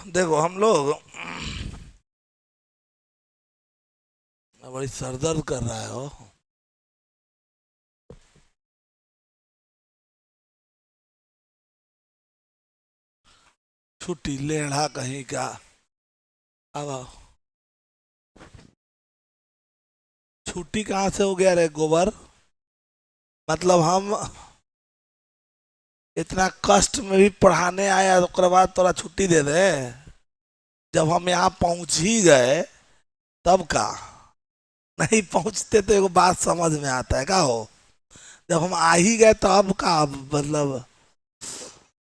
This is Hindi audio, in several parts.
देखो हम लोग बड़ी सरदर्द कर रहा है हो। छुट्टी लेढ़ा कहीं का। अब आओ। छुट्टी कहाँ से हो गया रे गोबर। मतलब हम इतना कष्ट में भी पढ़ाने आया, तो बाद तोरा छुट्टी दे दे। जब हम यहाँ पहुंच ही गए तब का। नहीं पहुंचते तो एगो बात समझ में आता है का हो। जब हम आ ही गए तो अब का मतलब।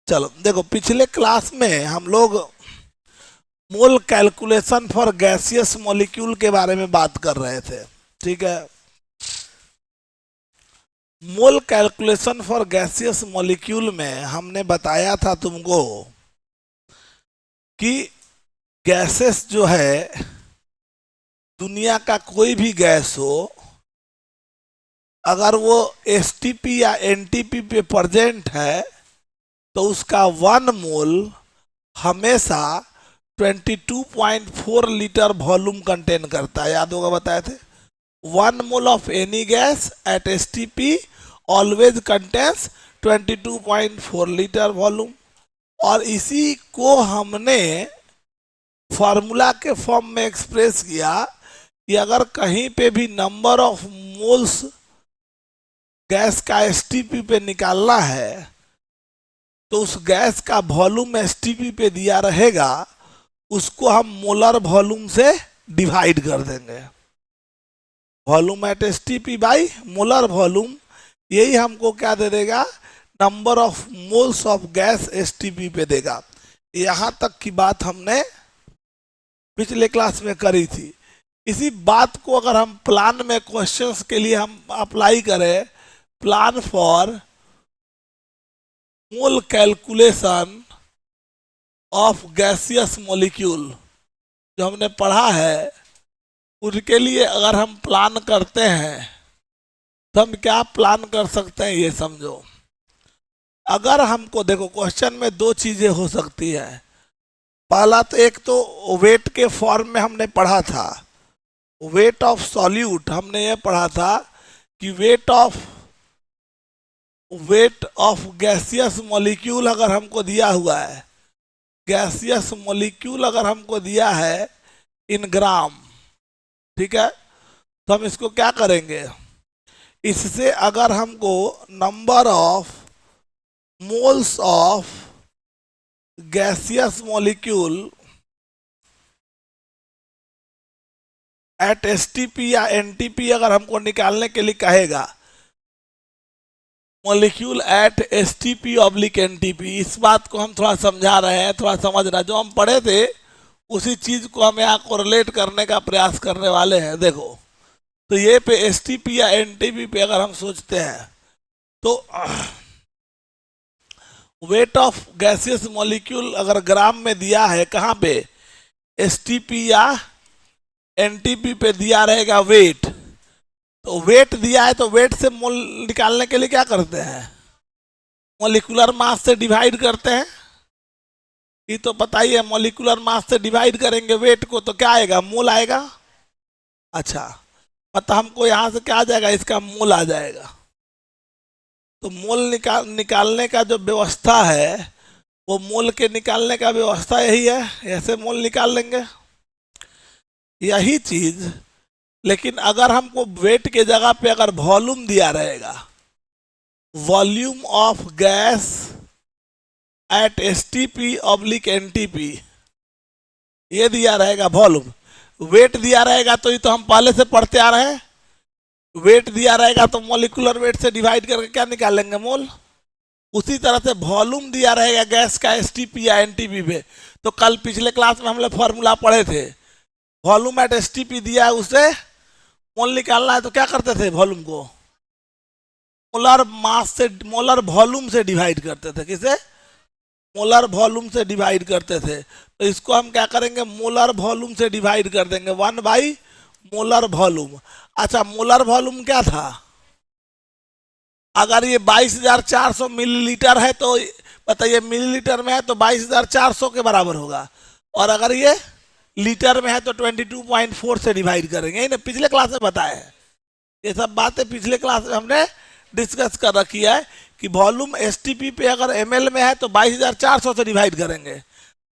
चलो देखो, पिछले क्लास में हम लोग मोल कैलकुलेशन फॉर गैसियस मॉलिक्यूल के बारे में बात कर रहे थे। ठीक है। मोल कैलकुलेशन फॉर गैसियस मॉलिक्यूल में हमने बताया था तुमको कि गैसेस जो है, दुनिया का कोई भी गैस हो, अगर वो एसटीपी या एनटीपी पे प्रेजेंट है तो उसका 1 मोल हमेशा 22.4 लीटर वॉल्यूम कंटेन करता है। याद होगा बताए थे। 1 mole of any gas at STP always contains 22.4 litre volume. और इसी को हमने फॉर्मूला के फॉर्म में एक्सप्रेस किया कि अगर कहीं पे भी नंबर ऑफ मोल्स गैस का एसटीपी पे निकालना है तो उस गैस का वॉल्यूम एसटीपी पे दिया रहेगा, उसको हम मोलर वॉल्यूम से डिवाइड कर देंगे। Volume at STP by molar volume, यही हमको क्या दे देगा, number of moles of gas STP पे देगा। यहां तक की बात हमने पिछले क्लास में करी थी। इसी बात को अगर हम प्लान में क्वेश्चंस के लिए हम अप्लाई करें, plan for mole calculation of gaseous molecule जो हमने पढ़ा है, उनके लिए अगर हम प्लान करते हैं तो हम क्या प्लान कर सकते हैं ये समझो। अगर हमको देखो, क्वेश्चन में दो चीजें हो सकती है। पहला तो एक तो वेट के फॉर्म में हमने पढ़ा था, वेट ऑफ सॉल्यूट हमने ये पढ़ा था कि वेट ऑफ गैसियस मॉलिक्यूल अगर हमको दिया हुआ है, गैसियस मॉलिक्यूल अगर हमको दिया है इन ग्राम, ठीक है, तो हम इसको क्या करेंगे, इससे अगर हमको number of moles of gaseous molecule eight STP या एनटीपी अगर हमको निकालने के लिए कहेगा, molecule eight STP oblique NTP, इस बात को हम थोड़ा समझा रहे हैं, थोड़ा समझ रहे हैं। जो हम पढ़े थे उसी चीज को हम यहाँ कोरिलेट करने का प्रयास करने वाले हैं। देखो, तो ये पे एसटीपी या एनटीपी पे अगर हम सोचते हैं तो वेट ऑफ गैसियस मॉलिक्यूल अगर ग्राम में दिया है, कहाँ पे, एसटीपी या एनटीपी पे दिया रहेगा वेट, तो वेट दिया है तो वेट से मोल निकालने के लिए क्या करते हैं, मॉलिक्यूलर मास से डिवाइड करते हैं। ये तो पता ही है, मॉलिक्यूलर मास से डिवाइड करेंगे वेट को तो क्या आएगा, मोल आएगा। अच्छा, मतलब हमको यहां से क्या आ जाएगा, इसका मोल आ जाएगा। तो मोल निकालने का जो व्यवस्था है, वो मोल के निकालने का व्यवस्था यही है, ऐसे मोल निकाल लेंगे, यही चीज। लेकिन अगर हमको वेट के जगह पे अगर वॉल्यूम दिया रहेगा, volume of gas at STP oblique NTP, ये दिया रहेगा वॉल्यूम, वेट दिया रहेगा तो ये तो हम पहले से पढ़ते आ रहे हैं, वेट दिया रहेगा तो मॉलिक्यूलर वेट से डिवाइड करके क्या निकालेंगे, मोल। उसी तरह से वॉल्यूम दिया रहेगा गैस का एसटीपी या एनटीपी पे, तो कल पिछले क्लास में हम लोग फॉर्मूला पढ़े थे, वॉल्यूम एट एसटीपी दिया है, उसे मोल निकालना है तो क्या करते थे, वॉल्यूम को मोलर मास से, मोलर वॉल्यूम से डिवाइड करते थे। किसे, मोलर वॉल्यूम से डिवाइड करते थे। तो इसको हम क्या करेंगे, मोलर वॉल्यूम से डिवाइड कर देंगे, 1 बाई मोलर वॉल्यूम। अच्छा, मोलर वॉल्यूम क्या था, अगर ये 22,400 मिलीलीटर है तो बताइए, मिलीलीटर में है तो 22,400 के बराबर होगा, और अगर ये लीटर में है तो 22.4 से डिवाइड करेंगे। ना पिछले क्लास में बताया है, ये सब बातें पिछले क्लास में हमने डिस्कस कर रखी है कि वॉल्यूम एसटीपी पे अगर एमएल में है तो 22,400 से डिवाइड करेंगे,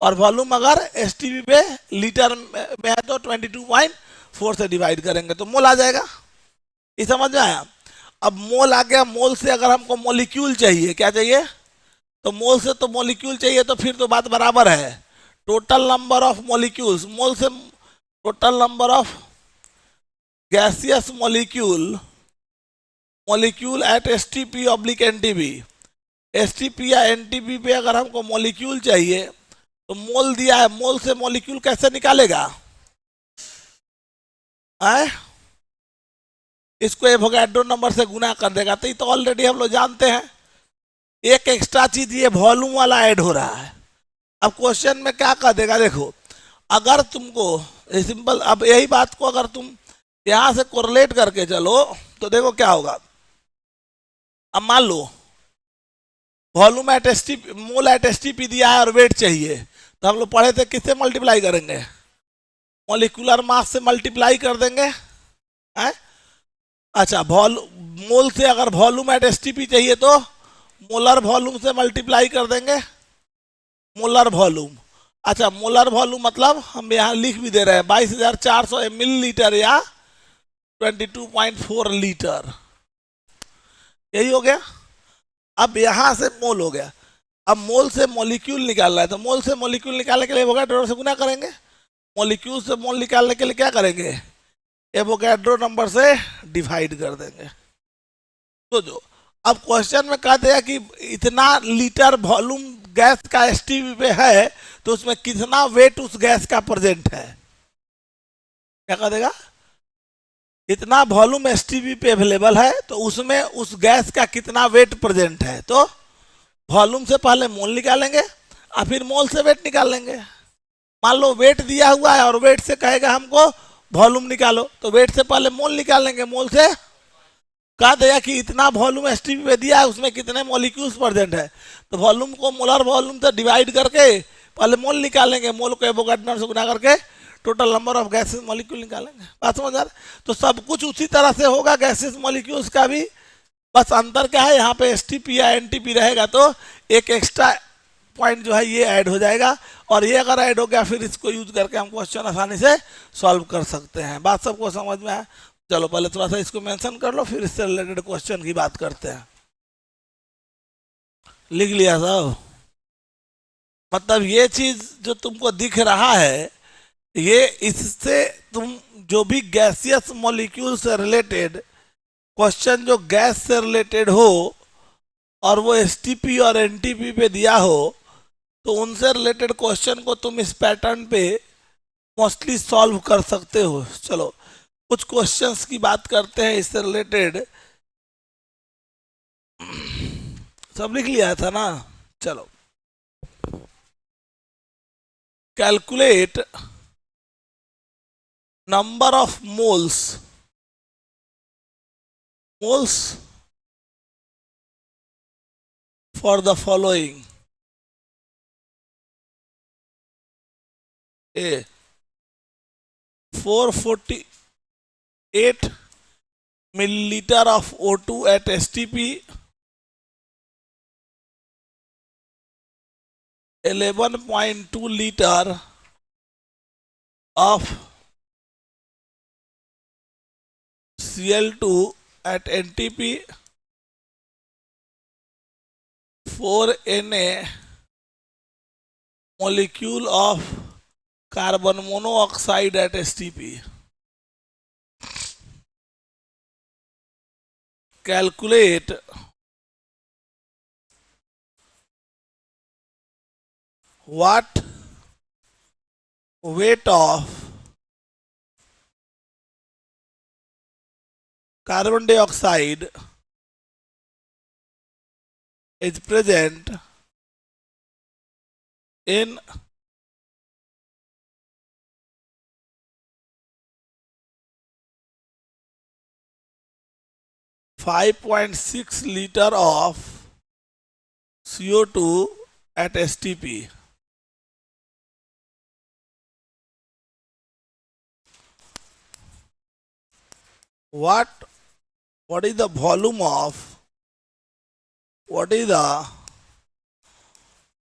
और वॉल्यूम अगर एसटीपी पे लीटर में है तो 22.4 से डिवाइड करेंगे, तो मोल आ जाएगा। ये समझ में आया? अब मोल आ गया। मोल से अगर हमको मॉलिक्यूल चाहिए, क्या चाहिए? तो मोल से तो मॉलिक्यूल चाहिए, तो फिर तो बात बराबर है। टोटल नंबर ऑफ मॉलिक्यूल्स, मोल से total number of gaseous molecule eight STP oblique NTP. STP या एनटीपी पे अगर हमको मॉलिक्यूल चाहिए तो मोल दिया है, मोल से मॉलिक्यूल कैसे निकालेगा? आए? इसको एवोगाड्रो नंबर से गुना कर देगा। तो ये तो ऑलरेडी हम लोग जानते हैं। एक एक्स्ट्रा चीज ये वॉल्यूम वाला ऐड हो रहा है। अब क्वेश्चन में क्या कर देगा, देखो, अगर तुमको सिंपल, अब यही बात को अगर तुम यहां से कोरिलेट करके चलो तो देखो क्या होगा। अब मान लो volume at STP, mole at STP दिया है और वेट चाहिए, तो हम लोग पढ़े थे किससे मल्टीप्लाई करेंगे? मॉलिक्यूलर मास से मल्टीप्लाई कर देंगे। है? अच्छा, मोल से अगर वॉल्यूम एट एसटीपी चाहिए तो मोलर वॉल्यूम से मल्टीप्लाई कर देंगे। मोलर वॉल्यूम, अच्छा मोलर वॉल्यूम मतलब हम यहाँ लिख भी दे रहे हैं 22,400 मिलीलीटर या 22.4 लीटर, यही हो गया। अब यहां से मोल हो गया। अब मोल से मॉलिक्यूल निकालना है, तो मोल से मॉलिक्यूल निकालने के लिए एवोगाड्रो से गुना करेंगे। मॉलिक्यूल से मोल निकालने के लिए क्या करेंगे? एवोगाड्रो नंबर से डिवाइड कर देंगे। तो जो अब क्वेश्चन में कहा दिया कि इतना लीटर वॉल्यूम गैस का एसटीपी पे है, तो उसमें कितना वेट उस गैस का प्रेजेंट है? क्या कह देगा? इतना वॉल्यूम एसटीपी पे अवेलेबल है, तो उसमें उस गैस का कितना वेट प्रेजेंट है। तो वॉल्यूम से पहले मोल निकालेंगे और फिर मोल से वेट निकालेंगे। मान लो वेट दिया हुआ है और वेट से कहेगा हमको वॉल्यूम निकालो, तो वेट से पहले मोल निकालेंगे। मोल से कहा दिया कि इतना वॉल्यूम एसटीपी पे दिया है, उसमें कितने मॉलिक्यूल्स प्रेजेंट है, तो वॉल्यूम को मोलर वॉल्यूम से डिवाइड करके पहले मोल निकालेंगे। मोल को एवोगाड्रो से गुना करके total number of gases molecule निकालेंगे। बात समझ आ रहा है? तो सब कुछ उसी तरह से होगा गैसेस मॉलिक्यूल्स का भी, बस अंतर क्या है, यहाँ पे एसटीपी या एनटीपी रहेगा तो एक एक्स्ट्रा पॉइंट जो है ये ऐड हो जाएगा, और ये अगर ऐड हो गया फिर इसको यूज करके हम क्वेश्चन आसानी से सॉल्व कर सकते हैं। बात सबको समझ में आया? चलो पहले थोड़ा सा इसको मेंशन कर लो, फिर इससे रिलेटेड क्वेश्चन की बात करते हैं। लिख लिया सब? मतलब ये चीज जो तुमको दिख रहा है, ये इससे तुम जो भी गैसियस मॉलिक्यूल से रिलेटेड क्वेश्चन जो गैस से रिलेटेड हो और वो एसटीपी और एनटीपी पे दिया हो, तो उनसे रिलेटेड क्वेश्चन को तुम इस पैटर्न पे मोस्टली सॉल्व कर सकते हो। चलो कुछ क्वेश्चंस की बात करते हैं इससे रिलेटेड। सब लिख लिया था ना? चलो, calculate number of moles for the following: A 448 milliliter of O2 at STP, 11.2 liter of Cl2 at NTP, 4 Na molecule of carbon monoxide at STP. Calculate what weight of carbon dioxide is present in 5.6 liter of CO2 at STP. what is the volume of what is the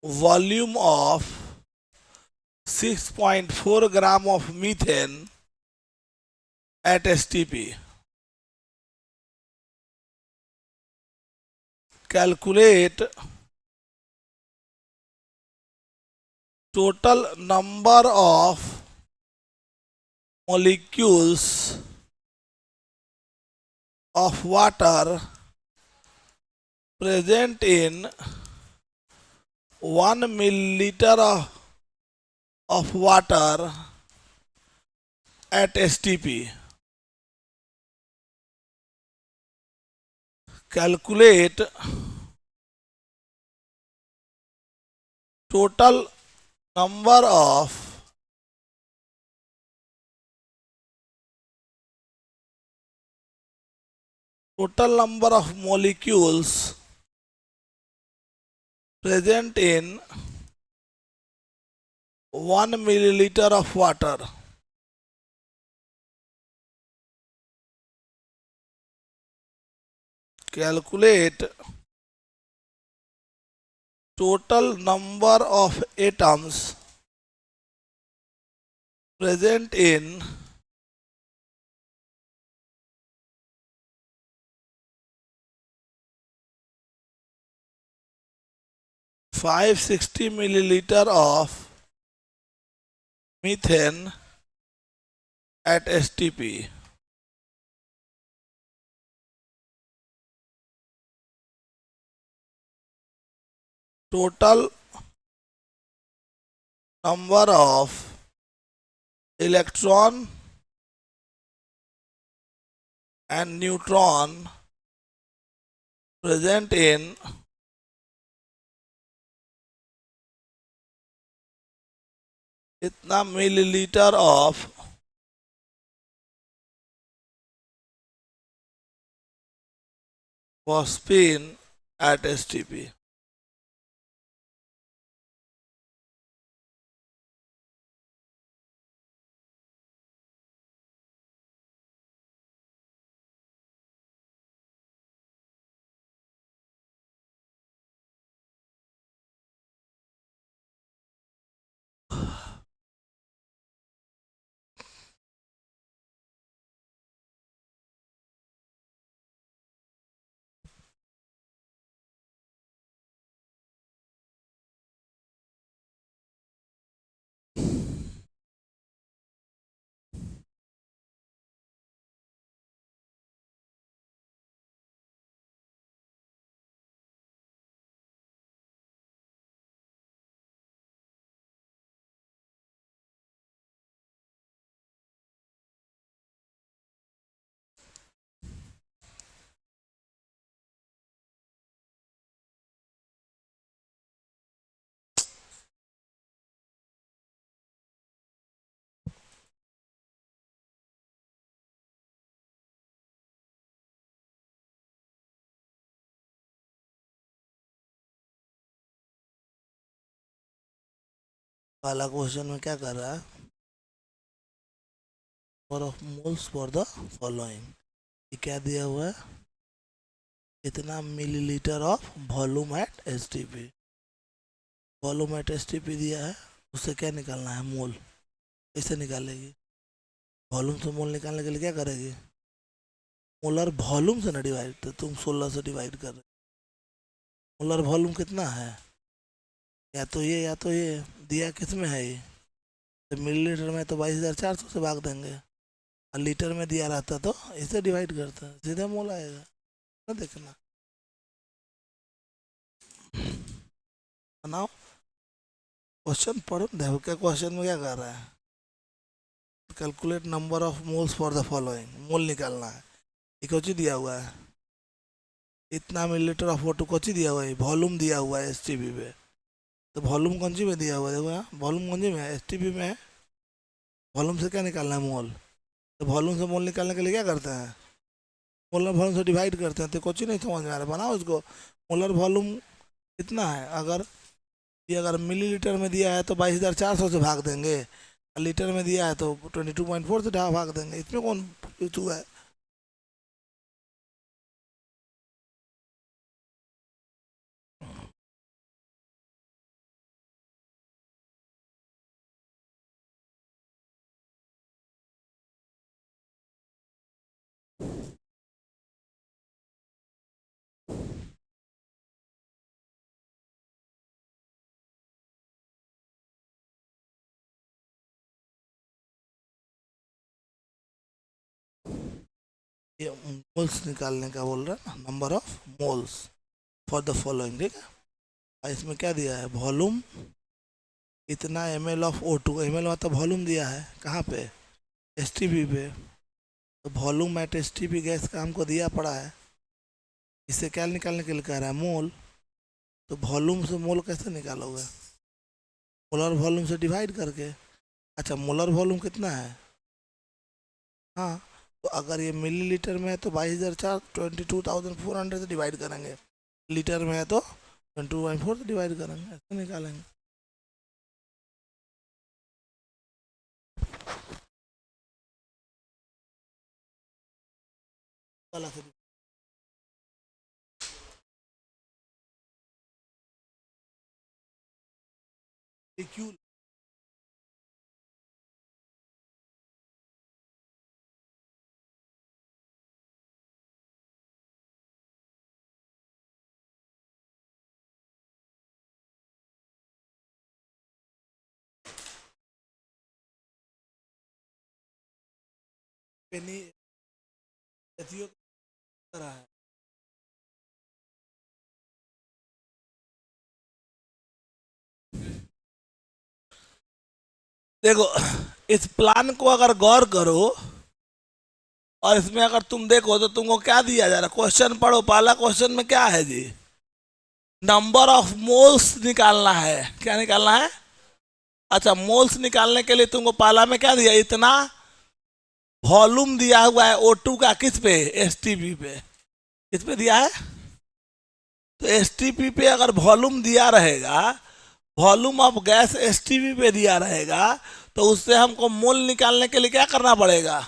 volume of 6.4 gram of methane at STP? Calculate total number of molecules of water present in 1 milliliter of water at STP. Calculate total number of molecules present in 1 milliliter of water. Calculate total number of atoms present in 560 milliliter of methane at STP. Total number of electron and neutron present in इतना millilitre of phosphine at STP. वाला क्वेश्चन में क्या कर रहा है? Number of moles for the following, ये क्या दिया हुआ है? इतना millilitre of volume at STP. Volume at STP दिया है, उससे क्या निकालना है? मोल. कैसे निकालेगी? वॉल्यूम से मोल निकालने के लिए क्या करेगी? मोलर वॉल्यूम से ना डिवाइड, तो तुम 16 से डिवाइड कर रहे. मोलर वॉल्यूम कितना है? या तो ये दिया किस में है? ये तो मिलीलीटर में तो 22,400 से भाग देंगे, और लीटर में दिया रहता तो इसे डिवाइड करता, सीधे मोल आएगा ना. देखना बनाओ क्वेश्चन, पढ़ो देखो क्या क्वेश्चन में क्या कर रहा है. Calculate number of moles for the following, mole निकालना है. ये कोची दिया हुआ है? इतना मिलीलीटर ऑफ वाटर कोची दिया हुआ है? वॉल्यूम दिया हुआ है एसटीपी पे. तो वॉल्यूम कौन सी में दिया हुआ है? देखो यहाँ वॉल्यूम कौन सी में है? एसटीपी में है. वॉल्यूम से क्या निकालना है? मोल. तो वॉल्यूम से मोल निकालने के लिए क्या करते हैं? मोलर वॉल्यूम से डिवाइड करते हैं. तो कुछ नहीं समझ में आ रहा, बनाओ इसको. मोलर वॉल्यूम कितना है? अगर मिलीलीटर में दिया है तो 22,400 से भाग देंगे, और लीटर में दिया है तो 22.4 से भाग देंगे. इसमें कौन हुआ है? ये मोल्स निकालने का बोल रहा है, number of moles for the following, ठीक है। और इसमें क्या दिया है, वॉल्यूम इतना ml ऑफ O2, ml मतलब वॉल्यूम दिया है कहाँ पे, STP पे। तो वॉल्यूम एट STP गैस का हमको दिया पड़ा है, इससे क्या निकालने के लिए कह रहा है, मोल। तो वॉल्यूम से मोल कैसे निकालोगे, मोलर वॉल्यूम से डिवाइड करके। अच्छा मोलर वॉल्यूम कितना है, हाँ, तो अगर ये मिलीलीटर में है तो 22,400 से डिवाइड करेंगे, लीटर में है तो 22.4 से डिवाइड करेंगे, ऐसे निकालेंगे। वाला से क्यू पे नहीं एथियो रहा है। देखो इस प्लान को अगर गौर करो और इसमें अगर तुम देखो तो तुमको क्या दिया जा रहा है, क्वेश्चन पढ़ो, पहला क्वेश्चन में क्या है जी, नंबर ऑफ मोल्स निकालना है। क्या निकालना है, अच्छा मोल्स निकालने के लिए तुमको पहला में क्या दिया, इतना वॉल्यूम दिया हुआ है O2 का, किस पे, STP पे, किस पे दिया है, तो STP पे अगर वॉल्यूम दिया रहेगा, वॉल्यूम ऑफ गैस STP पे दिया रहेगा, तो उससे हमको मोल निकालने के लिए क्या करना पड़ेगा,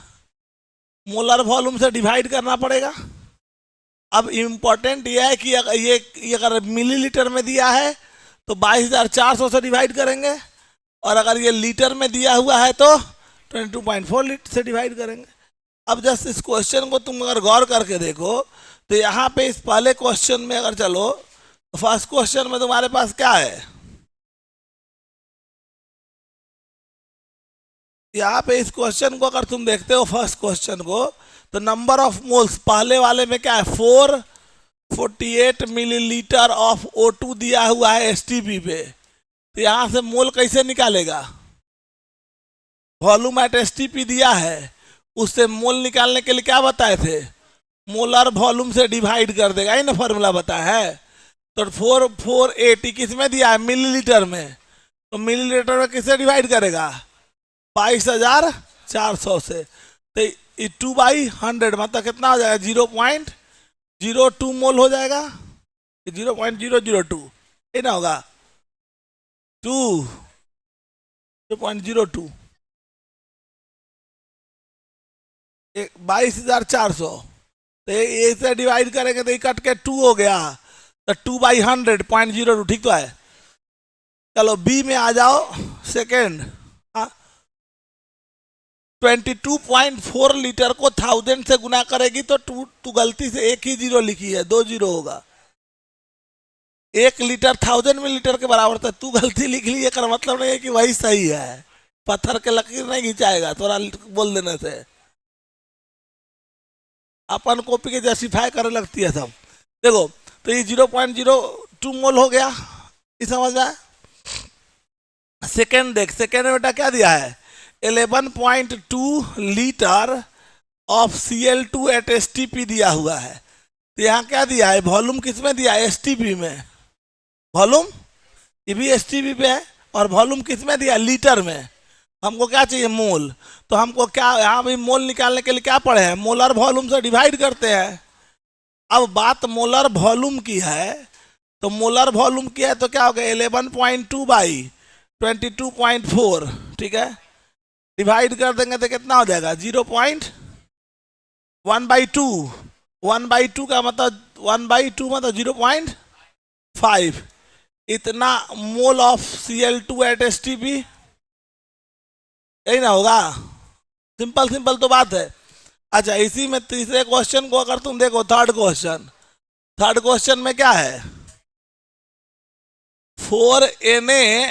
मोलर वॉल्यूम से डिवाइड करना पड़ेगा। अब इम्पोर्टेंट यह है कि ये अगर मिलीलीटर में दिया है तो 22,400 से डिवाइड करेंगे, और अगर ये लीटर में दिया हुआ है तो 22.4 लीटर से डिवाइड करेंगे। अब जस्ट इस क्वेश्चन को तुम अगर गौर करके देखो तो यहाँ पे इस पहले क्वेश्चन में अगर चलो तो फर्स्ट क्वेश्चन में तुम्हारे पास क्या है, यहाँ पे इस क्वेश्चन को अगर तुम देखते हो फर्स्ट क्वेश्चन को, तो नंबर ऑफ मोल्स पहले वाले में क्या है, 448 मिलीलीटर ऑफ O2 दिया हुआ है STP पे। तो यहां से मोल कैसे निकालेगा, वॉल्यूम एट STP दिया है, उससे मोल निकालने के लिए क्या बताए थे, मोलर वॉल्यूम से डिवाइड कर देगा, ये ना फॉर्मूला बताया है। तो 480 किस में दिया है, मिलीलीटर में, तो मिलीलीटर में किससे डिवाइड करेगा, 22,400 से। तो 2/100 मतलब कितना हो जाएगा, 0.02 मोल हो जाएगा, 0.002, ये ना होगा 0.02, 22,400, तो ये से डिवाइड करेंगे तो ये कट के 2 हो गया, तो 2/100 0.02, ठीक तो है। चलो बी में आ जाओ, सेकेंड, 22.4 लीटर को 1000 से गुना करेगी तो तू गलती से एक ही जीरो लिखी है, 2 जीरो होगा, 1 लीटर 1000 मिलीलीटर के बराबर था, तू गलती लिख ली, कर मतलब नहीं है कि वही सही है, पत्थर के लकीर नहीं खिंचाएगा थोड़ा बोल देने से, अपन कॉपी के जस्टिफाई करने लगती है सब। देखो तो ये 0.02 मोल हो गया, ये समझ में। सेकेंड देख, सेकेंड में बेटा क्या दिया है, 11.2 litre of Cl2 eight STP दिया हुआ है। तो यहाँ क्या दिया है, वॉल्यूम किस में दिया है, STP में, वॉल्यूम ये भी STP पे है, और वॉल्यूम किस में दिया है, लीटर में। हमको क्या चाहिए, मोल, तो हमको क्या यहाँ भी मोल निकालने के लिए क्या पड़े हैं, मोलर वॉल्यूम से डिवाइड करते हैं। अब बात मोलर वॉल्यूम की है, तो मोलर वॉल्यूम की है तो क्या हो गया, 11.2/22.4, ठीक है, डिवाइड कर देंगे तो कितना हो जाएगा, 0.1/2, 1/2 का मतलब 1/2 मतलब 0.5, इतना mole of Cl2 eight STP, यही ना होगा, सिंपल सिंपल तो बात है। अच्छा इसी में तीसरे क्वेश्चन को अगर तुम देखो, थर्ड क्वेश्चन में क्या है, 4 Na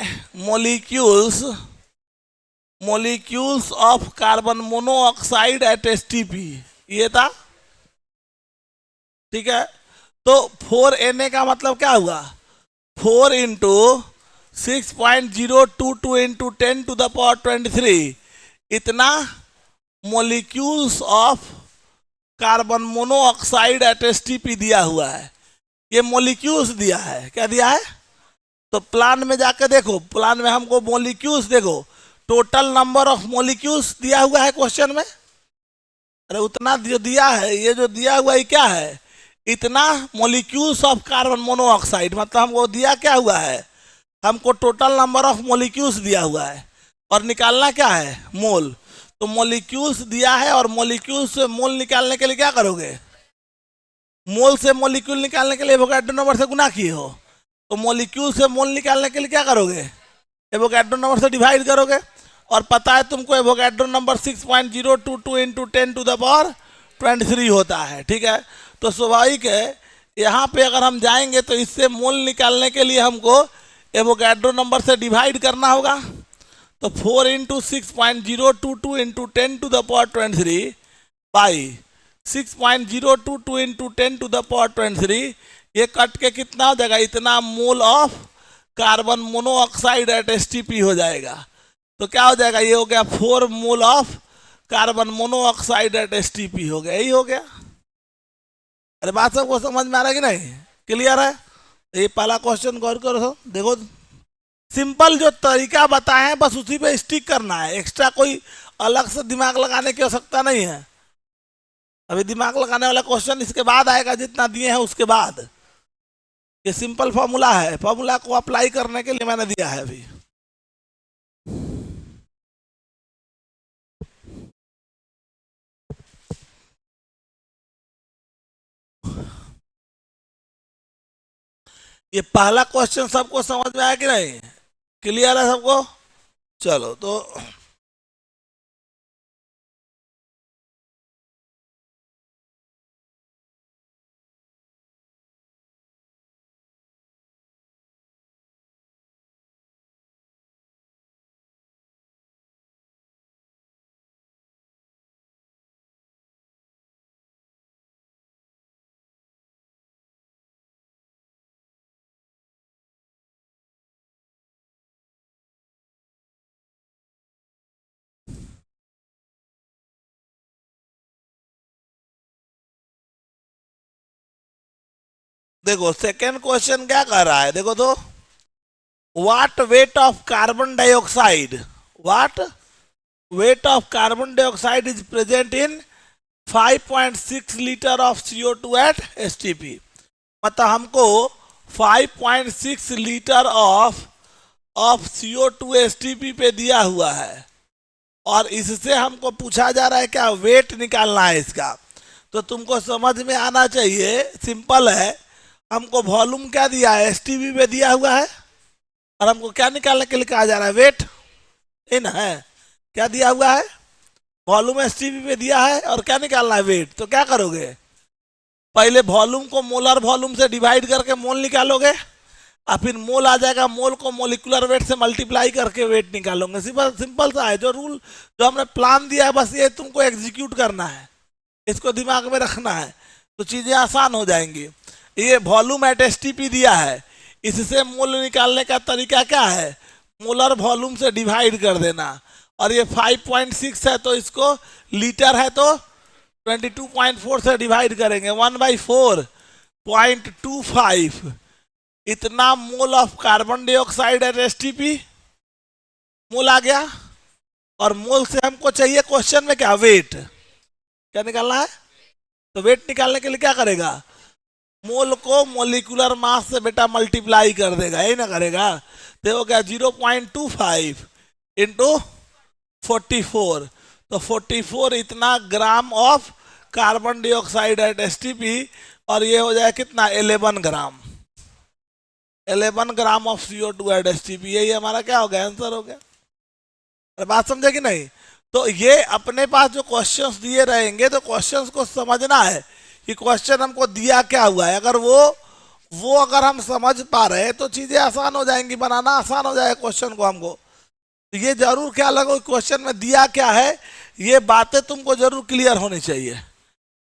molecules of carbon monoxide at STP, ये था ठीक है। तो 4 Na का मतलब क्या हुआ, 4 इंटू 6.022 इंटू 10⁻23 इतना molecules of carbon monoxide at STP दिया हुआ है। ये मोलिक्यूल्स दिया है, क्या दिया है? तो प्लान में जाके देखो, प्लान में हमको मोलिक्यूल्स देखो, टोटल नंबर ऑफ मोलिक्यूल्स दिया हुआ है क्वेश्चन में। अरे उतना जो दिया है, ये जो दिया हुआ है क्या है, इतना मोलिक्यूल्स ऑफ कार्बन मोनोऑक्साइड, मतलब हमको दिया क्या हुआ है, हमको टोटल नंबर ऑफ मोलिक्यूल्स दिया हुआ है और निकालना क्या है, मोल। तो मोलिक्यूल्स दिया है और मोलिक्यूल्स से मोल निकालने के लिए क्या करोगे, मोल से मोलिक्यूल निकालने के लिए एवोगाड्रो नंबर से गुना किए हो, तो मोलिक्यूल से मोल निकालने के लिए क्या करोगे, एवोगाड्रो नंबर से डिवाइड करोगे। और पता है तुमको एवोगाड्रो नंबर 6.022 इंटू 10⁻23 होता है, ठीक है। तो स्वाभाविक है यहाँ पे अगर हम जाएंगे तो इससे मोल निकालने के लिए हमको एवोगाड्रो नंबर से डिवाइड करना होगा। तो 4 इंटू 6.022 इंटू 10⁻23 बाई 6.022 इंटू 10⁻23, ये कट के कितना हो जाएगा, इतना mole of carbon monoxide at STP हो जाएगा। तो क्या हो जाएगा, ये हो गया 4 mole of carbon monoxide at STP हो गया, यही हो गया। अरे बात सबको समझ में आ रहा है कि नहीं, क्लियर है? ये पहला क्वेश्चन गौर करो, देखो सिंपल जो तरीका बताए हैं बस उसी पे स्टिक करना है, एक्स्ट्रा कोई अलग से दिमाग लगाने की आवश्यकता नहीं है। अभी दिमाग लगाने वाला क्वेश्चन इसके बाद आएगा, जितना दिए हैं उसके बाद। ये सिंपल फॉर्मूला है, फॉर्मूला को अप्लाई करने के लिए मैंने दिया है अभी। ये पहला क्वेश्चन सबको समझ में आया कि नहीं, क्लियर है सबको? चलो तो देखो सेकेंड क्वेश्चन क्या कर रहा है, देखो तो what weight of carbon dioxide, what weight of carbon dioxide is present in 5.6 litre of CO2 at STP. मतलब हमको 5.6 लीटर ऑफ CO2 एसटीपी पे दिया हुआ है और इससे हमको पूछा जा रहा है क्या, वेट निकालना है इसका। तो तुमको समझ में आना चाहिए, सिंपल है, हमको वॉल्यूम क्या दिया है, एसटीपी पे दिया हुआ है और हमको क्या निकालने के लिए कहा जा रहा है, वेट, इन है, क्या दिया हुआ है, वॉल्यूम एसटीपी पे दिया है और क्या निकालना है, वेट। तो क्या करोगे, पहले वॉल्यूम को मोलर वॉल्यूम से डिवाइड करके मोल निकालोगे और फिर मोल आ जाएगा, मोल को मोलिकुलर वेट से मल्टीप्लाई करके वेट निकालोगे। सिंपल सिंपल सा है, जो रूल जो हमने प्लान दिया है बस ये तुमको एग्जीक्यूट करना है, इसको दिमाग में रखना है तो चीज़ें आसान हो जाएंगी। ये वॉल्यूम एट एसटीपी दिया है, इससे मोल निकालने का तरीका क्या है, मोलर वॉल्यूम से डिवाइड कर देना। और ये 5.6 है तो इसको लीटर है तो 22.4 से डिवाइड करेंगे, 1/4.25 इतना mole of carbon dioxide at STP, mole आ गया। और मोल से हमको चाहिए क्वेश्चन में क्या, वेट, क्या निकालना है। तो वेट निकालने के लिए क्या करेगा, मोल को मोलिकुलर मास से बेटा मल्टीप्लाई कर देगा, यही ना करेगा। तो हो गया 0.25 इंटू 44, तो 44 इतना gram of carbon dioxide at STP और ये हो जाए कितना, 11 gram, 11 gram of CO2 at STP. यही हमारा क्या हो गया, आंसर हो गया। अरे बात समझे कि नहीं? तो ये अपने पास जो क्वेश्चंस दिए रहेंगे तो क्वेश्चंस को समझना है कि क्वेश्चन हमको दिया क्या हुआ है। अगर वो अगर हम समझ पा रहे हैं तो चीजें आसान हो जाएंगी, बनाना आसान हो जाएगा क्वेश्चन को हमको। तो ये जरूर ख्याल रखो क्वेश्चन में दिया क्या है, ये बातें तुमको जरूर क्लियर होनी चाहिए।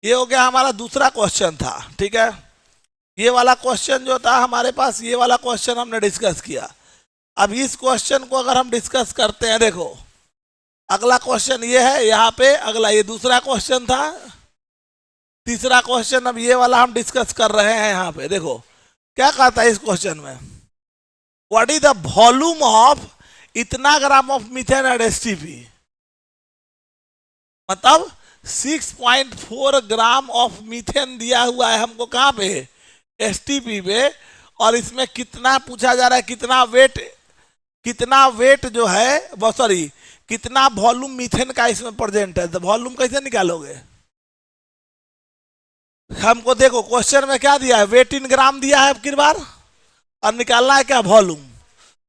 ये हो गया हमारा दूसरा क्वेश्चन था, ठीक है। ये वाला क्वेश्चन जो था हमारे पास, ये वाला क्वेश्चन हमने डिस्कस किया। अब इस क्वेश्चन को अगर हम डिस्कस करते हैं, देखो अगला क्वेश्चन ये है यहाँ पे, अगला ये दूसरा क्वेश्चन था, तीसरा क्वेश्चन अब ये वाला हम डिस्कस कर रहे हैं। यहाँ पे देखो क्या कहता है इस क्वेश्चन में, what is the volume of इतना gram of methane at STP, मतलब 6.4 ग्राम ऑफ मीथेन दिया हुआ है हमको कहाँ पे, एसटीपी पे, और इसमें कितना पूछा जा रहा है, कितना वेट जो है, सॉरी कितना वॉल्यूम मीथेन का इसमें प्रेजेंट है। तो वॉल्यूम कैसे निकालोगे, हमको देखो क्वेश्चन में क्या दिया है, वेट इन ग्राम दिया है किस बार, और निकालना है क्या, वॉल्यूम।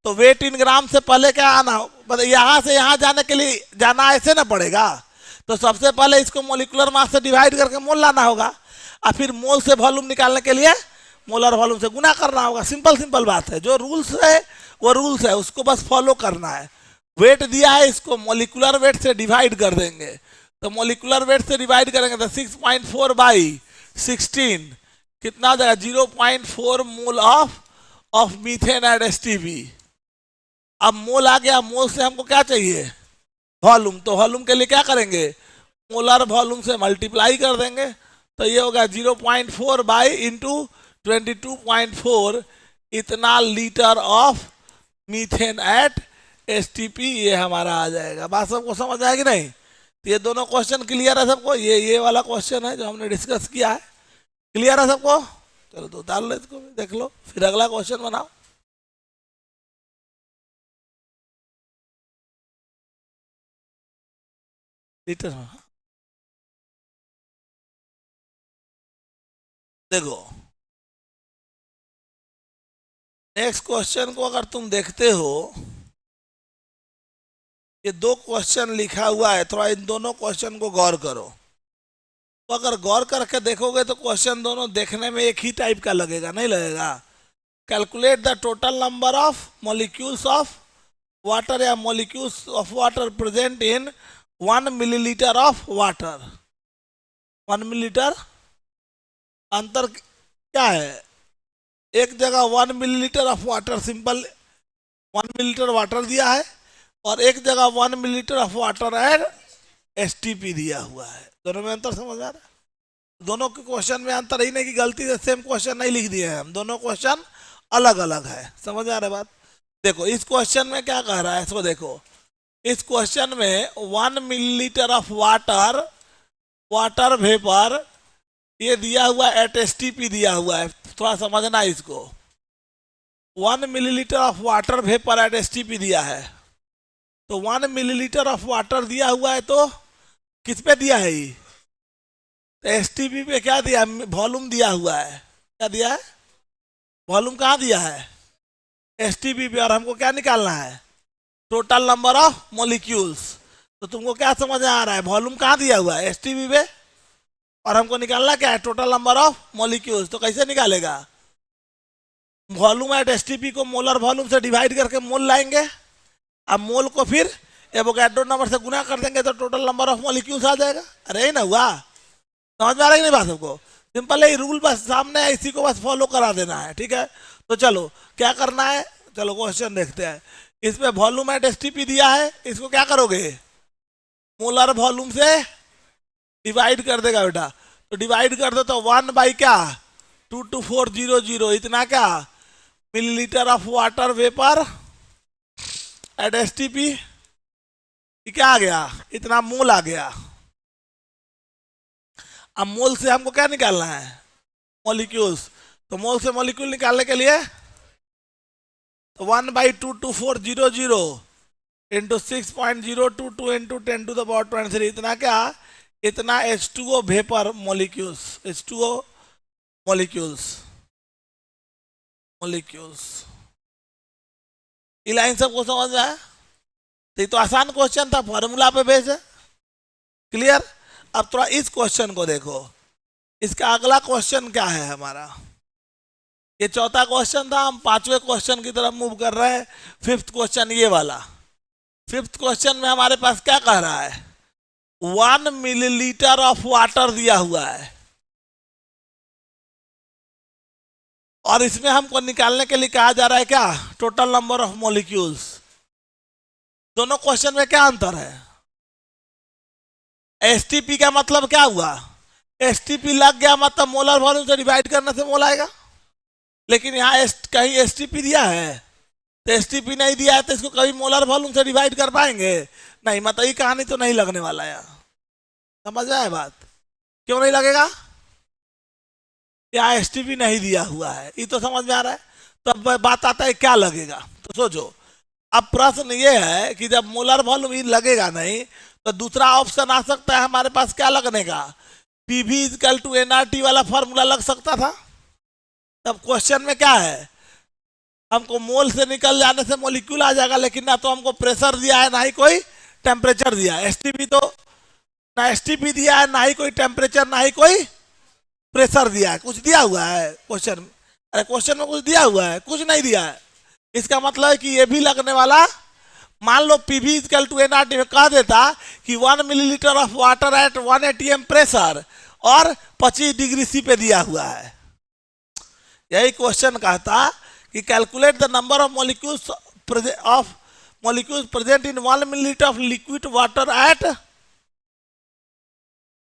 तो वेट इन ग्राम से पहले क्या आना, मतलब यहाँ से यहाँ जाने के लिए जाना ऐसे ना पड़ेगा, तो सबसे पहले इसको मोलिकुलर मास से डिवाइड करके मोल लाना होगा, और फिर मोल से वॉल्यूम निकालने के लिए मोलर वॉल्यूम से गुना करना होगा। सिंपल बात है, जो रूल्स है वो रूल्स है, उसको बस फॉलो करना है। वेट दिया है, इसको मोलिकुलर वेट से डिवाइड कर देंगे, तो मोलिकुलर वेट से डिवाइड करेंगे तो 6.4 बाई 16 कितना हो जाएगा, 0.4 mole of methane at STP. अब मोल आ गया, मोल से हमको क्या चाहिए, वॉल्यूम, तो वॉल्यूम के लिए क्या करेंगे, मोलर वॉल्यूम से मल्टीप्लाई कर देंगे, तो ये होगा 0.4 बाई इंटू 22.4 इतना litre of methane at STP, ये हमारा आ जाएगा। बात सबको समझ आएगी नहीं, तो ये दोनों क्वेश्चन क्लियर है सबको, ये वाला क्वेश्चन है जो हमने डिस्कस किया है, क्लियर है सबको। चलो तो उतार लो इसको, देख लो, फिर अगला क्वेश्चन बनाओ। लीटर देखो, नेक्स्ट क्वेश्चन को अगर तुम देखते हो, ये दो क्वेश्चन लिखा हुआ है, थोड़ा इन दोनों क्वेश्चन को गौर करो। तो अगर गौर करके देखोगे तो क्वेश्चन दोनों देखने में एक ही टाइप का लगेगा, नहीं लगेगा। Calculate the total number of molecules of water या molecules of water present in 1 millilitre of water. 1 millilitre अंतर क्या है, एक जगह 1 millilitre of water, simple 1 millilitre water दिया है, और एक जगह 1 millilitre of water and STP दिया हुआ है। दोनों में अंतर समझ आ रहा है, दोनों के क्वेश्चन में अंतर ही नहीं कि गलती से सेम क्वेश्चन नहीं लिख दिए हैं हम, दोनों क्वेश्चन अलग अलग है, समझ आ रहा है बात। देखो इस क्वेश्चन में क्या कह रहा है, इसको देखो, इस क्वेश्चन में 1 मिलीलीटर ऑफ वाटर वेपर ये दिया हुआ एट एसटीपी दिया हुआ है, थोड़ा समझना इसको। 1 millilitre of water vapour eight STP दिया है, तो 1 मिलीलीटर ऑफ वाटर दिया हुआ है, तो किस पे दिया है ये, तो एसटीपी पे क्या दिया, वॉल्यूम दिया हुआ है, क्या दिया है, वॉल्यूम कहाँ दिया है, एसटीपी पे, और हमको क्या निकालना है, टोटल नंबर ऑफ मॉलिक्यूल्स। तो तुमको क्या समझ आ रहा है, वॉल्यूम कहाँ दिया हुआ है, एसटीपी पे, और हमको निकालना क्या है, टोटल नंबर ऑफ मॉलिक्यूल्स। तो कैसे निकालेगा, वॉल्यूम एट एसटीपी को मोलर वॉल्यूम से डिवाइड करके मोल लाएंगे, अब मोल को फिर एवोगैड्रो नंबर से गुना कर देंगे, तो टोटल नंबर ऑफ मॉलिक्यूल्स आ जाएगा। अरे ना हुआ, समझ में आ रहा है नहीं बात सबको, सिंपल है, रूल बस सामने है, इसी को बस फॉलो करा देना है, ठीक है। तो चलो क्या करना है, चलो क्वेश्चन देखते हैं। इसमें वॉल्यूम एट एसटीपी दिया है, इसको क्या करोगे, मोलर वॉल्यूम से डिवाइड कर देगा बेटा, तो डिवाइड कर दो तो 1 बाई क्या 22400 इतना क्या millilitre of water vapour eight STP, क्या आ गया, इतना मोल आ गया। अब मोल से हमको क्या निकालना है, मॉलिक्यूल्स, तो मोल से मॉलिक्यूल निकालने के लिए तो 1 by 22400 into 6.022 into 10 to the power 23 इतना क्या, इतना H2O vapour molecules, H2O molecules ये लाइन सबको समझ में आया, तो आसान क्वेश्चन था, फॉर्मूला पे बेस है, क्लियर। अब थोड़ा इस क्वेश्चन को देखो, इसका अगला क्वेश्चन क्या है हमारा, ये चौथा क्वेश्चन था, हम पांचवें क्वेश्चन की तरफ मूव कर रहे हैं। फिफ्थ क्वेश्चन ये वाला, फिफ्थ क्वेश्चन में हमारे पास क्या कह रहा है, 1 मिलीलीटर ऑफ वाटर दिया हुआ है और इसमें हमको निकालने के लिए कहा जा रहा है क्या, टोटल नंबर ऑफ मॉलिक्यूल्स। दोनों क्वेश्चन में क्या अंतर है? एसटीपी का मतलब क्या हुआ, एसटीपी लग गया मतलब मोलर वॉल्यूम से डिवाइड करने से मोल आएगा, लेकिन यहाँ कहीं एसटीपी दिया है, तो एसटीपी नहीं दिया है तो इसको कभी मोलर वॉल्यूम से डिवाइड कर पाएंगे नहीं, मतलब ये कहानी तो नहीं लगने वाला है। समझ में आए बात? क्यों नहीं लगेगा? यहाँ एसटीपी नहीं दिया हुआ है, ये तो समझ में आ रहा है। तो अब बात आता है क्या लगेगा, तो सोचो अब प्रश्न ये है कि जब मोलर वॉल्यूम ये लगेगा नहीं तो दूसरा ऑप्शन आ सकता है हमारे पास, क्या लगने का, पीवी इक्वल टू एनआरटी वाला फॉर्मूला लग सकता था। तब क्वेश्चन में क्या है, हमको मोल से निकल जाने से मॉलिक्यूल आ जाएगा, लेकिन ना तो हमको प्रेशर दिया है ना ही कोई टेम्परेचर दिया है। एसटीपी तो ना एसटीपी दिया है, ना ही कोई टेम्परेचर, ना ही कोई प्रेशर दिया है। कुछ दिया हुआ है क्वेश्चन? अरे क्वेश्चन में कुछ दिया हुआ है? कुछ नहीं दिया है। इसका मतलब है कि ये भी लगने वाला, मान लो पीवी इक्वल टू एनआरटी में कह देता कि 1 millilitre of water at 1 atm pressure और 25 डिग्री सी पे दिया हुआ है। यही क्वेश्चन कहता कि calculate the number of molecules present in 1 millilitre of liquid water at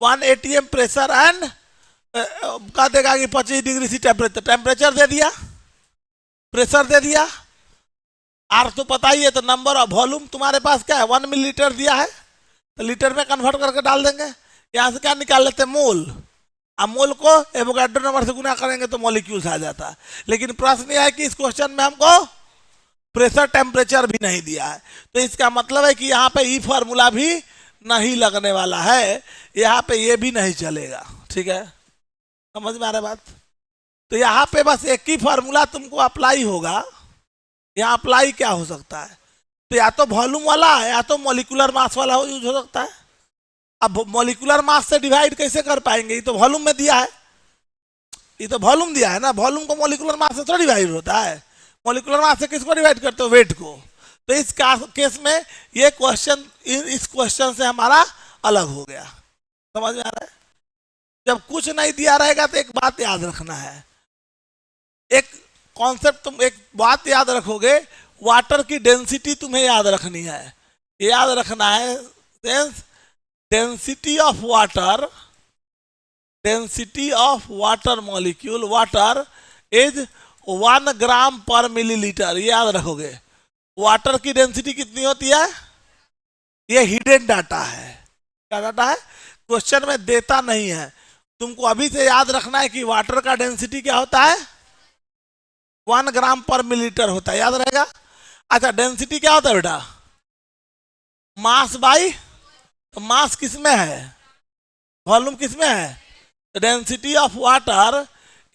1 atm pressure and कह देगा कि 25 डिग्री सी टेम्परेचर दे दिया, प्रेशर दे दिया, आर तो पता ही है, तो नंबर ऑफ वॉल्यूम तुम्हारे पास क्या है, 1 मिलीलीटर दिया है तो लीटर में कन्वर्ट करके डाल देंगे। यहाँ से क्या निकाल लेते हैं, मोल। अब मोल को एवोगाड्रो नंबर से गुना करेंगे तो मॉलिक्यूल्स आ जाता। लेकिन प्रश्न यह है कि इस क्वेश्चन में हमको प्रेशर टेम्परेचर भी नहीं दिया है, तो इसका मतलब है कि यहाँ पे ई फार्मूला भी नहीं लगने वाला है, यहाँ पे ये भी नहीं चलेगा। ठीक है, समझ में आ रहा है बात? तो यहाँ पे बस एक ही फार्मूला तुमको अप्लाई होगा। यहाँ अप्लाई क्या हो सकता है, तो या तो वॉल्यूम वाला या तो मॉलिक्यूलर मास वाला यूज हो सकता है। अब मॉलिक्यूलर मास से डिवाइड कैसे कर पाएंगे, ये तो वॉल्यूम में दिया है, ये तो वॉल्यूम दिया है ना, वॉल्यूम को मॉलिक्यूलर मास से थोड़ा डिवाइड होता है। मॉलिक्यूलर मास से किसको डिवाइड करते हो, वेट को। तो इस केस में ये क्वेश्चन इस क्वेश्चन से हमारा अलग हो गया। समझ में आ रहा है? जब कुछ नहीं दिया रहेगा तो एक बात याद रखना है, एक कॉन्सेप्ट, तुम एक बात याद रखोगे, वाटर की डेंसिटी तुम्हें याद रखनी है। याद रखना है density of water molecule, water is 1 ग्राम पर मिलीलीटर। ये याद रखोगे। वाटर की डेंसिटी कितनी होती है, ये हिडन डाटा है। क्या डाटा है, क्वेश्चन में देता नहीं है। तुमको अभी से याद रखना है कि वाटर का डेंसिटी क्या होता है, 1 ग्राम पर मिलीलीटर होता है, याद रहेगा। अच्छा, डेंसिटी क्या होता है बेटा, मास बाई, तो मास किसमें है, वॉल्यूम किसमें है, तो density of water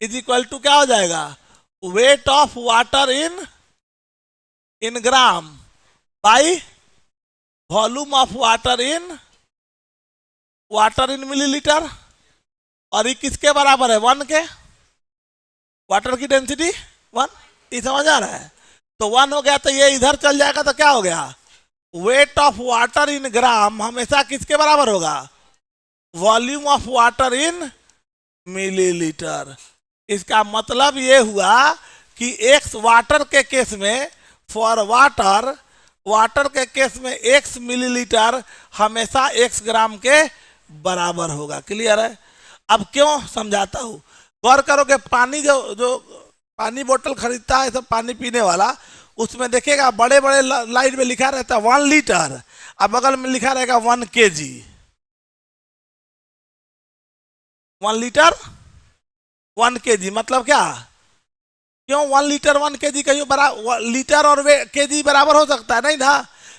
is equal to क्या हो जाएगा, weight of water in gram by volume of water in millilitre. और ये किसके बराबर है, 1 के। वाटर की डेंसिटी 1, ये समझ आ रहा है। तो 1 हो गया तो ये इधर चल जाएगा तो क्या हो गया, वेट ऑफ वाटर इन ग्राम हमेशा किसके बराबर होगा, volume of water in millilitre. इसका मतलब ये हुआ कि एक्स वाटर के केस में, फॉर वाटर के केस में x मिलीलीटर हमेशा x ग्राम के बराबर होगा। क्लियर है? अब क्यों समझाता हूं, गौर करोगे, पानी जो पानी बोतल खरीदता है सब पानी पीने वाला, उसमें देखेगा बड़े बड़े लाइन में लिखा रहता है 1 लीटर, अब बगल में लिखा रहेगा 1 kg। 1 लीटर 1 kg मतलब क्या, क्यों 1 लीटर 1 kg कहीं लीटर और केजी बराबर हो सकता है नहीं ना,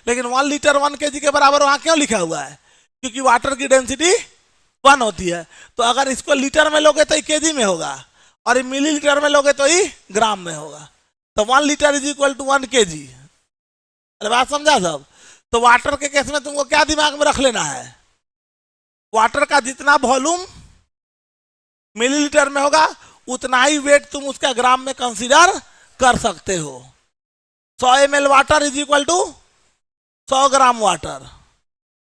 लेकिन 1 लीटर 1 kg के बराबर वहां क्यों लिखा हुआ है, क्योंकि वाटर की डेंसिटी 1 होती है। तो अगर इसको लीटर में लोगे तो ये केजी में होगा, और मिलीलीटर में लोगे तो ये ग्राम में होगा। तो 1 litre is equal to 1 kg। अरे बात समझा सब? तो वाटर के केस में तुमको क्या दिमाग में रख लेना है, वाटर का जितना वॉल्यूम मिलीलीटर में होगा उतना ही वेट तुम उसका ग्राम में कंसीडर कर सकते हो। 100 ml water is equal to 100 gram water.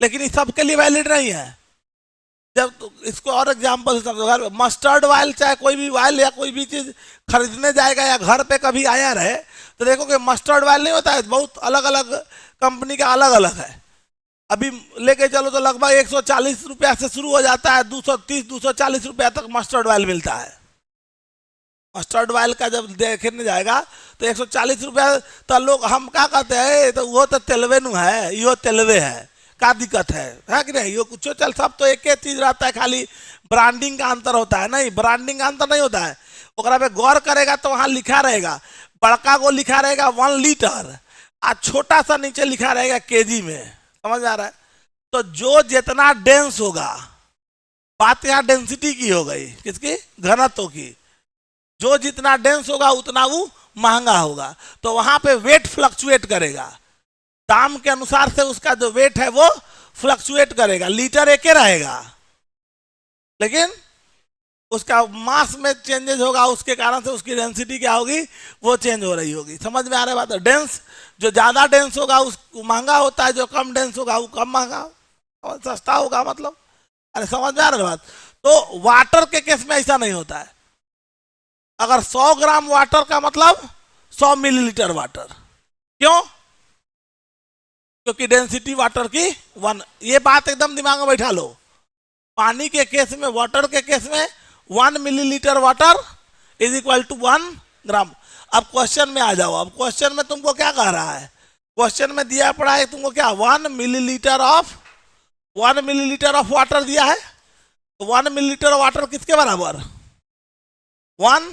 लेकिन ये सबके लिए वैलिड नहीं है। जब तो इसको और एग्जाम्पल समझो, मस्टर्ड ऑयल चाहे कोई भी ऑयल या कोई भी चीज खरीदने जाएगा या घर पे कभी आया रहे तो देखो कि मस्टर्ड ऑयल नहीं होता है, बहुत अलग अलग कंपनी का अलग अलग है। अभी लेके चलो तो लगभग 140 रुपया से शुरू हो जाता है, 230-240 रुपया तक मस्टर्ड ऑयल मिलता है। मस्टर्ड ऑयल का जब देखने जाएगा तो 140 रुपया, तो लोग हम क्या कहते हैं, तो वो तो तेलवे नु है, यो तेलवे है, क्या दिक्कत है कि नहीं? ये कुछ चल, सब तो एक ही चीज रहता है, खाली ब्रांडिंग का अंतर होता है। नहीं, ब्रांडिंग का अंतर नहीं होता है। ओकरा पे गौर करेगा तो वहां लिखा रहेगा, बड़का को लिखा रहेगा 1 लीटर और छोटा सा नीचे लिखा रहेगा केजी में। समझ आ रहा है? तो जो जितना डेंस होगा, बात यहाँ डेंसिटी की हो गई, किसकी? घनत्व की। जो जितना डेंस होगा उतना वो महंगा होगा, तो वहां पे वेट फ्लक्चुएट करेगा, दाम के अनुसार से उसका जो वेट है वो फ्लक्चुएट करेगा। लीटर एक ही रहेगा लेकिन उसका मास में चेंजेस होगा, उसके कारण से उसकी डेंसिटी क्या होगी, वो चेंज हो रही होगी। समझ में आ रहा है बात? डेंस, जो ज्यादा डेंस होगा उसको महंगा होता है, जो कम डेंस होगा वो कम महंगा, और सस्ता होगा। मतलब अरे समझ में आ रहा है बात? तो वाटर के केस में ऐसा नहीं होता है। अगर 100 ग्राम वाटर का मतलब 100 मिलीलीटर वाटर। क्यों? क्योंकि डेंसिटी वाटर की 1। ये बात एकदम दिमाग में बैठा लो। पानी के केस में, वाटर के केस में 1 millilitre water is equal to 1 gram. अब क्वेश्चन में आ जाओ। अब क्वेश्चन में तुमको क्या कह रहा है? क्वेश्चन में दिया पड़ा है तुमको क्या, 1 मिलीलीटर ऑफ वाटर दिया है। 1 मिलीलीटर वाटर किसके बराबर? 1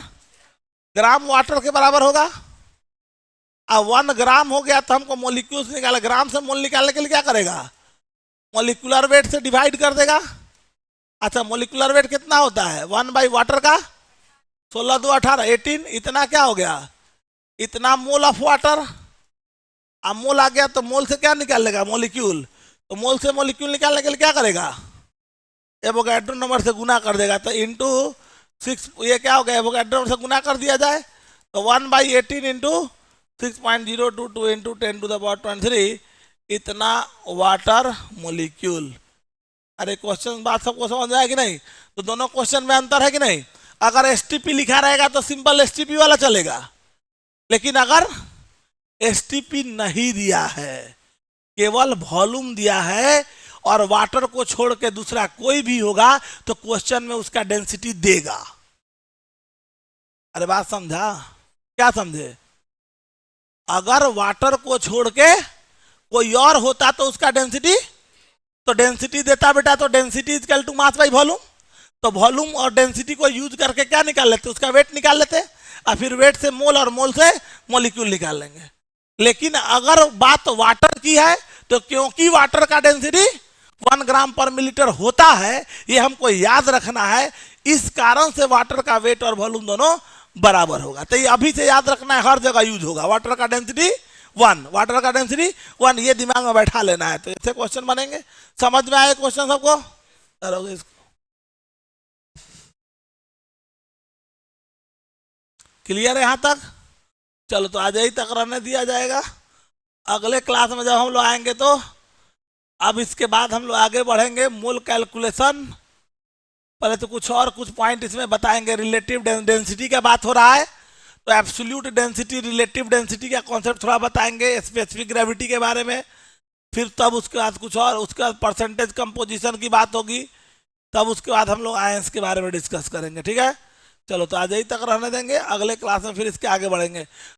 ग्राम वाटर के बराबर होगा। अब 1 ग्राम हो गया तो हमको मोलिक्यूल्स निकाले, ग्राम से मोल निकालने के लिए क्या करेगा? मोलिकुलर वेट से डिवाइड कर देगा। अच्छा, मोलिकुलर वेट कितना होता है? 1 बाई वाटर का 16 2 18 18, इतना क्या हो गया? इतना मोल ऑफ वाटर। अब मोल आ गया तो मोल से क्या निकाल लेगा? मोलिक्यूल। तो मोल से मोलिक्यूल निकालने के लिए क्या करेगा? एवोगैड्रो नंबर से गुना कर देगा। तो इंटू 6, ये क्या हो गया? एवोगैड्रो नंबर से गुना कर दिया जाए तो 1 by 18 into 6.022 into 10 to the power 23, इतना वाटर मोलिक्यूल। अरे क्वेश्चन बात सबको समझ में आया कि नहीं? तो दोनों क्वेश्चन में अंतर है कि नहीं? अगर एसटीपी लिखा रहेगा तो सिंपल एसटीपी वाला चलेगा, लेकिन अगर एसटीपी नहीं दिया है, केवल वॉल्यूम दिया है और वाटर को छोड़ के दूसरा कोई भी होगा तो क्वेश्चन में उसका डेंसिटी देगा। अरे बात समझा? क्या समझे? अगर वाटर को छोड़ के कोई और होता तो उसका डेंसिटी, तो डेंसिटी देता बेटा, तो density equal to mass by volume. तो वॉल्यूम और डेंसिटी को यूज करके क्या निकाल लेते? उसका वेट निकाल लेते, और फिर वेट से मोल और मोल से मॉलिक्यूल निकाल लेंगे। लेकिन अगर बात वाटर की है तो क्योंकि वाटर का डेंसिटी 1 ग्राम पर मिलीलीटर होता है, ये हमको याद रखना है, इस कारण से वाटर का वेट और वॉल्यूम दोनों बराबर होगा। तो ये अभी से याद रखना है, हर जगह यूज होगा। वाटर का डेंसिटी 1, वाटर का डेंसिटी 1, ये दिमाग में बैठा लेना है। तो ऐसे क्वेश्चन बनेंगे। समझ में आए क्वेश्चन सबको? करोगे इसको? क्लियर है यहां तक? चलो तो आज यही तक रहने दिया जाएगा। अगले क्लास में जब हम लोग आएंगे तो अब इसके बाद हम लोग आगे बढ़ेंगे मोल कैलकुलेशन। पहले तो कुछ पॉइंट इसमें बताएंगे। रिलेटिव डेंसिटी का बात हो रहा है तो एब्सोल्यूट डेंसिटी, रिलेटिव डेंसिटी का कॉन्सेप्ट थोड़ा बताएंगे, स्पेसिफिक ग्रेविटी के बारे में। फिर तब उसके बाद कुछ और, उसके बाद परसेंटेज कंपोजिशन की बात होगी, तब उसके बाद हम लोग आयंस के बारे में डिस्कस करेंगे। ठीक है, चलो तो आज यही तक रहने देंगे। अगले क्लास में फिर इसके आगे बढ़ेंगे।